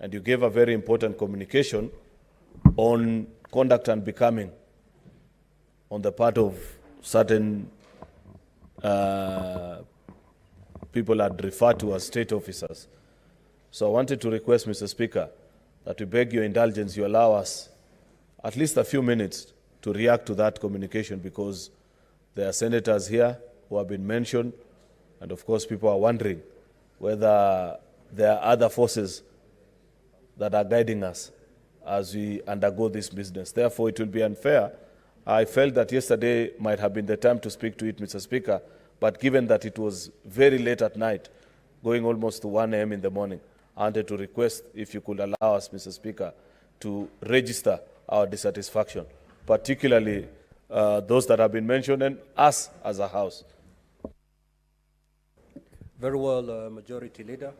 and you gave a very important communication on conduct and becoming on the part of certain people I'd refer to as state officers. So I wanted to request, Mr. Speaker, that we beg your indulgence, you allow us at least a few minutes to react to that communication, because there are senators here who have been mentioned, and of course people are wondering whether there are other forces that are guiding us as we undergo this business. Therefore, it will be unfair. I felt that yesterday might have been the time to speak to it, Mr. Speaker, but given that it was very late at night, going almost to 1 a.m. in the morning, I wanted to request if you could allow us, Mr. Speaker, to register our dissatisfaction, particularly those that have been mentioned, and us as a House. Very well, Majority Leader.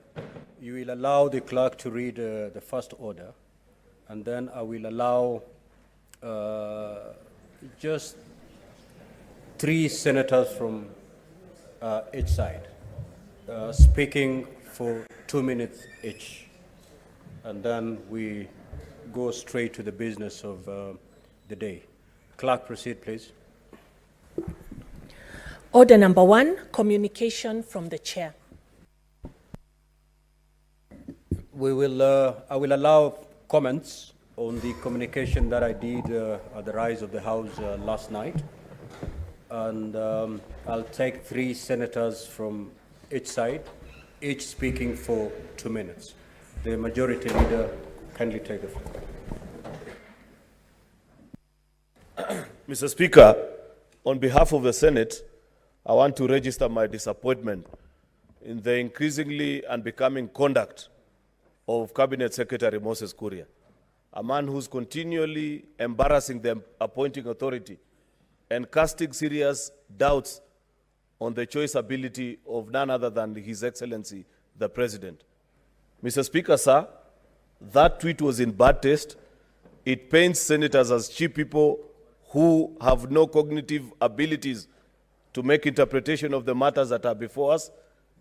You will allow the clerk to read the first order, and then I will allow just 3 senators from each side speaking for 2 minutes each, and then we go straight to the business of the day. Clerk, proceed, please. Order number 1, communication from the chair. I will allow comments on the communication that I did at the Rise of the House last night. And I'll take 3 senators from each side, each speaking for 2 minutes. The Majority Leader, kindly take the floor. Mr. Speaker, on behalf of the Senate, I want to register my disappointment in the increasingly unbecoming conduct of Cabinet Secretary Moses Kuria, a man who's continually embarrassing the appointing authority and casting serious doubts on the choice ability of none other than His Excellency, the President. Mr. Speaker, sir, that tweet was in bad taste. It paints senators as cheap people who have no cognitive abilities to make interpretation of the matters that are before us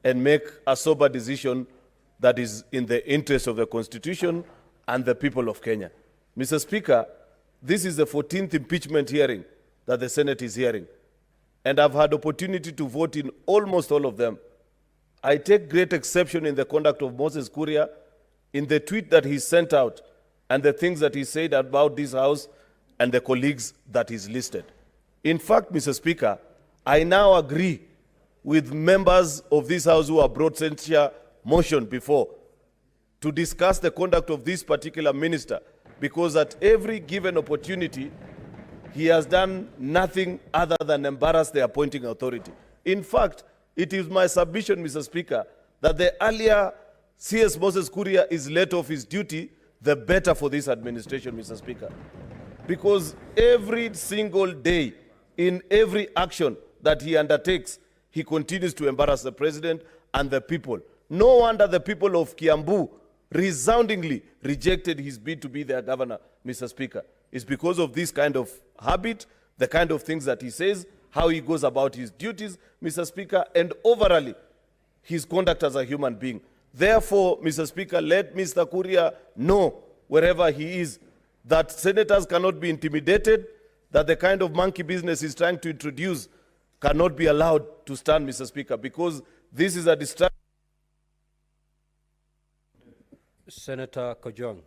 and make a sober decision that is in the interest of the Constitution and the people of Kenya. Mr. Speaker, this is the 14th impeachment hearing that the Senate is hearing, and I've had opportunity to vote in almost all of them. I take great exception in the conduct of Moses Kuria, in the tweet that he sent out, and the things that he said about this House and the colleagues that he's listed. In fact, Mr. Speaker, I now agree with members of this House who have brought censure motion before to discuss the conduct of this particular minister, because at every given opportunity, he has done nothing other than embarrass the appointing authority. In fact, it is my submission, Mr. Speaker, that the earlier CS Moses Kuria is let off his duty, the better for this administration, Mr. Speaker. Because every single day, in every action that he undertakes, he continues to embarrass the president and the people. No wonder the people of Kiambu resoundingly rejected his bid to be their governor, Mr. Speaker. It's because of this kind of habit, the kind of things that he says, how he goes about his duties, Mr. Speaker, and overall, his conduct as a human being. Therefore, Mr. Speaker, let Mr. Kuria know, wherever he is, that senators cannot be intimidated, that the kind of monkey business he's trying to introduce cannot be allowed to stand, Mr. Speaker, because this is a distraction. Senator Kojong.